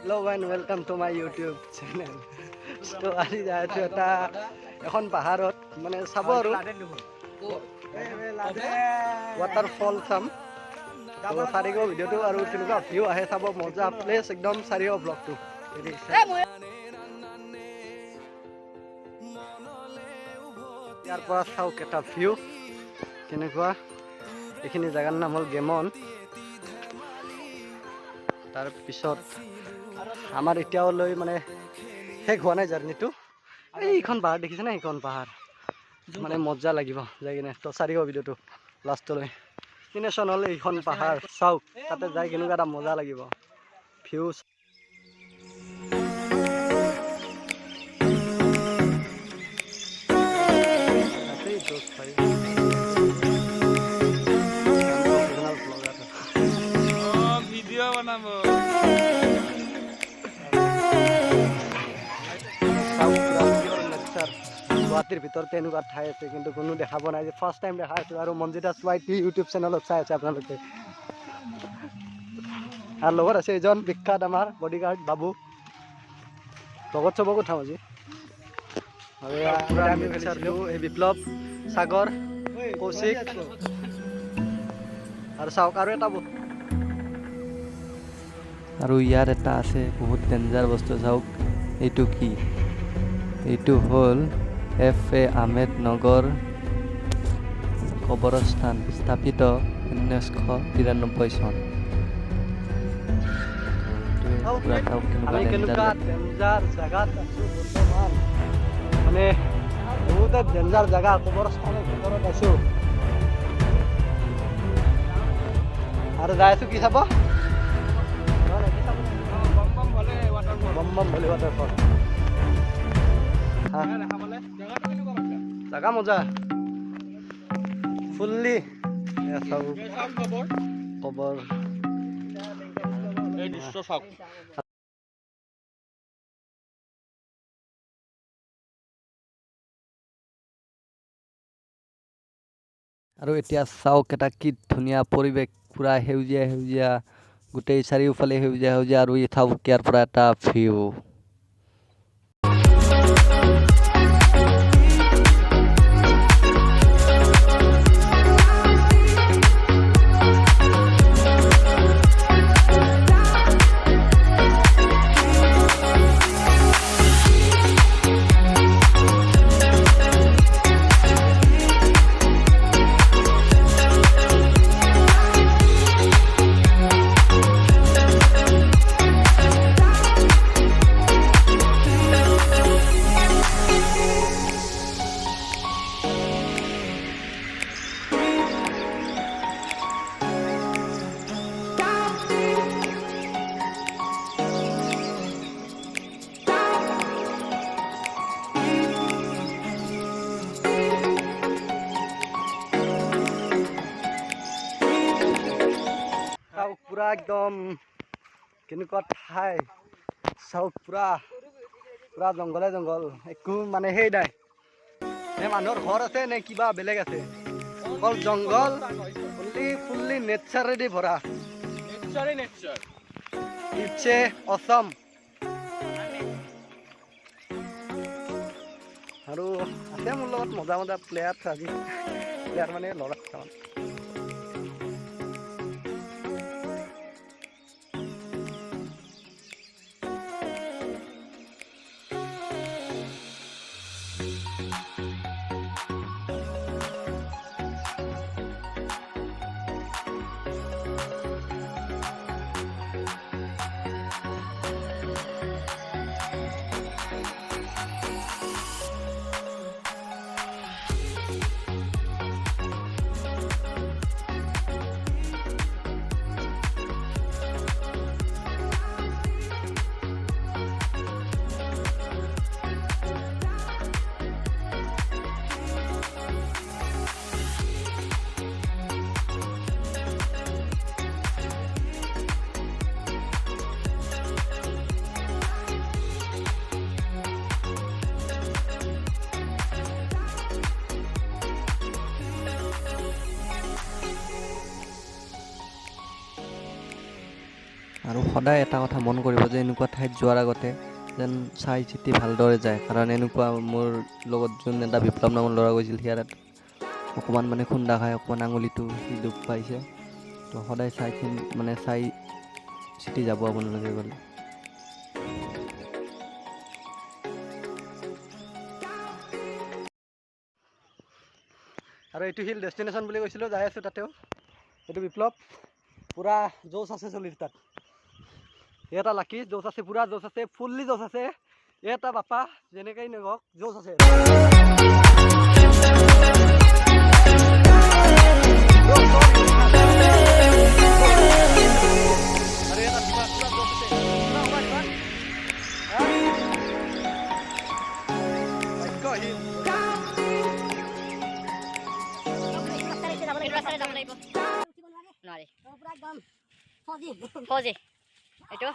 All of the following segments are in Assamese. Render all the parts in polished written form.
Hello and welcome to my YouTube channel. So আজি যাই আছো এটা এখন পাহাৰত মানে চাব আৰু ৱাটাৰফল চাম তো চাৰিগো ভিডিঅ'টো আৰু তেনেকুৱা ভিউ আহে চাব মজা প্লেচ একদম চাৰিগো ব্লগটো ইয়াৰ পৰা চাওক এটা ভিউ কেনেকুৱা এইখিনি জাগাৰ নাম হ'ল গেমন তাৰ পিছত আমাৰ এতিয়ালৈ মানে শেষ হোৱা নাই জাৰ্নিটো এইখন পাহাৰ দেখিছে না এইখন পাহাৰ মানে মজা লাগিব যাই কিনে তো চাৰিগো ভিডিঅ'টো লাষ্টলৈ কিনেচোন হ'ল এইখন পাহাৰ চাওক তাতে যাই কেনেকুৱা এটা মজা লাগিব ভিউ ভিডিও বানাব গুৱাহাটীৰ ভিতৰতে এনেকুৱা ঠাই আছে কিন্তু কোনো দেখাব নাই যে ফাৰ্ষ্ট টাইম দেখা আছো আৰু মঞ্জিতা স্ৱাইটি ইউটিউব চেনেলত চাই আছে আপোনালোকে আৰু লগত আছে এজন বিখ্যাত আমাৰ বডিগাৰ্ড বাবু লগত চবক উঠাম আজি এই বিপ্লৱ সাগৰ কৌশিক আৰু চাওক আৰু এটা আৰু ইয়াৰ এটা আছে বহুত ডেঞ্জাৰ বস্তু চাওক এইটো কি এইটো হ'ল F.A. আহমেদ নগৰ কবৰস্থান স্থাপিত 1993 চন মানে বহুত ডেঞ্জাৰ জাগা কবৰস্থানৰ ভিতৰত আছো আৰু যাই আছো কি চাব বম ভলি ৱাটাৰফল জাগা মজা ফুল্লি খবৰ এই দৃশ্য চাওক আৰু এতিয়া চাওক এটা কি ধুনীয়া পৰিৱেশ পুৰা সেউজীয়া সেউজীয়া গোটেই চাৰিওফালে সেউজীয়া সেউজীয়া আৰু এই চাওক ইয়াৰ পৰা এটা ভিউ পুৰা একদম কেনেকুৱা ঠাই চাওক পুৰা পুৰা জংঘলে জংঘল একো মানে সেই নাই নে মানুহৰ ঘৰ আছে নে কিবা বেলেগ আছে অকল জংঘল ফুল্লি নেচাৰেদি ভৰা ইটছ অসম আৰু আছে মোৰ লগত মজা মজা প্লেয়াৰ আজি প্লেয়াৰ মানে ল'ৰা আৰু সদায় এটা কথা মন কৰিব যে এনেকুৱা ঠাইত যোৱাৰ আগতে যেন চাই চিতি ভালদৰে যায়, কাৰণ এনেকুৱা মোৰ লগত যোন এটা বিপ্লৱ নামৰ ল'ৰা গৈছিল সিয়াৰ অকণমান মানে খুন্দা খাই অকণমান আঙুলিটো সি দুখ পাইছে। তো সদায় চাই চিতি যাব আপোনালোকে গ'লে। আৰু এইটো হিল ডেষ্টিনেশ্যন বুলি কৈছিলোঁ, যাই আছোঁ তাতেও। এইটো বিপ্লৱ পূৰা জোচ আছে চলিৰ তাত। এটা লাকি জোচ আছে, পূৰা জোচ আছে, ফুল্লি জোচ আছে। এটা বাপা যেনেকৈ নহওক জোচ আছে। Pause. Ito.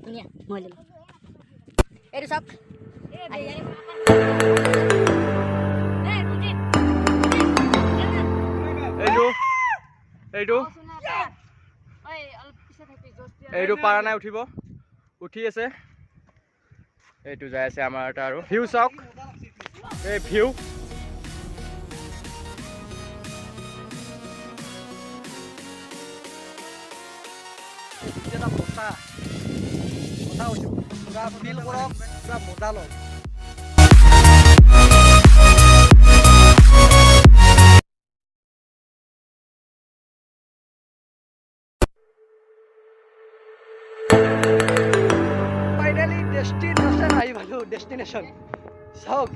Ini ya, mulai. Itu sok. এইটো পাৰা নাই উঠিব, উঠি আছে। এইটো যাই আছে আমাৰ এটা আৰু ভিউ চাওক, এই ভিউ এটা বতাহ কৈছোঁ, পূৰা ফিল কৰক, পূৰা মজা লওক। ফাইনেলি ডেষ্টিনেশ্যন আহি পালোঁ, ডেষ্টিনেশ্যন চাওক।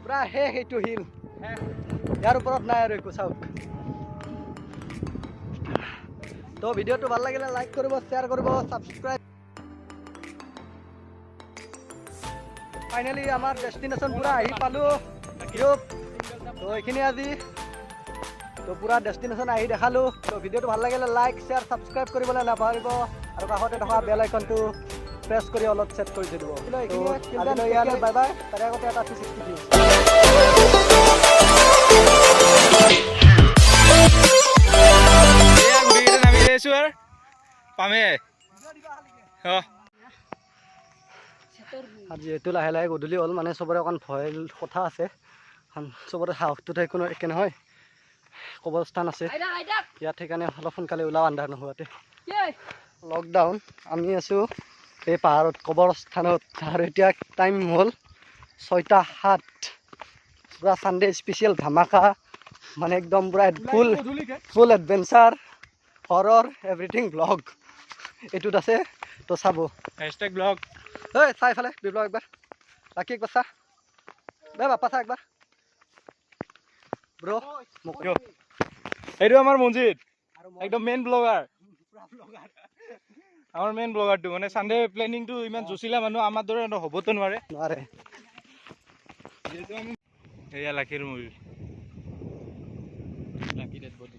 পূৰা শেষ এইটো হিল, ইয়াৰ ওপৰত নাই আৰু একো। চাওক, তো ভিডিঅ'টো ভাল লাগিলে লাইক কৰিব, শ্বেয়াৰ কৰিব, ছাবস্ক্ৰাইব। ফাইনেলি আমাৰ ডেষ্টিনেশ্যন পূৰা আহি পালোঁ। তো এইখিনি আজি তো পূৰা ডেষ্টিনেশ্যন আহি দেখালোঁ। তো ভিডিঅ'টো ভাল লাগিলে লাইক, শ্বেয়াৰ, ছাবস্ক্ৰাইব কৰিবলৈ নাপাহৰিব, আৰু কাষতে থকা বেল আইকনটো প্ৰেছ কৰি অলপ ছেট কৰি দিব। আজিলৈ ইয়ালৈ বাই বাই। তাৰে আগতে এটা 360 ভিউ। পামে আৰু যিহেতু লাহে লাহে গধূলি হ'ল, মানে চবৰে অকণ ভয় কথা আছে, চবৰে সাহসটোত একো একে নহয়। কবৰস্থান আছে ইয়াত, সেইকাৰণে অলপ সোনকালে ওলাও আন্ধাৰ নোহোৱাতে। লকডাউন, আমি আছোঁ এই পাহাৰত কবৰস্থানত, আৰু এতিয়া টাইম হ'ল 6:07। পূৰা ছানডে স্পেচিয়েল ধামাকা, মানে একদম পূৰা ফুল এডভেঞ্চাৰ, হৰৰ, এভৰিথিং ব্লগ এইটোত আছে। তো চাব ব্লগ। ঐ চাই ফালে বিপ্লৱ একবাৰ, বাকী একবাৰ চা দে বাপ্পা, চা একবাৰ ব্ৰ। এইটো আমাৰ মঞ্জিত, একদম মেইন ব্লগাৰ, আমাৰ মেইন ব্লগাৰটো। মানে ছানডে প্লেনিংটো ইমান জচিলা মানুহ আমাৰ দৰে হ'বতো নোৱাৰে। এয়া লাকিৰ মুভি, লাকি ডেড বডি।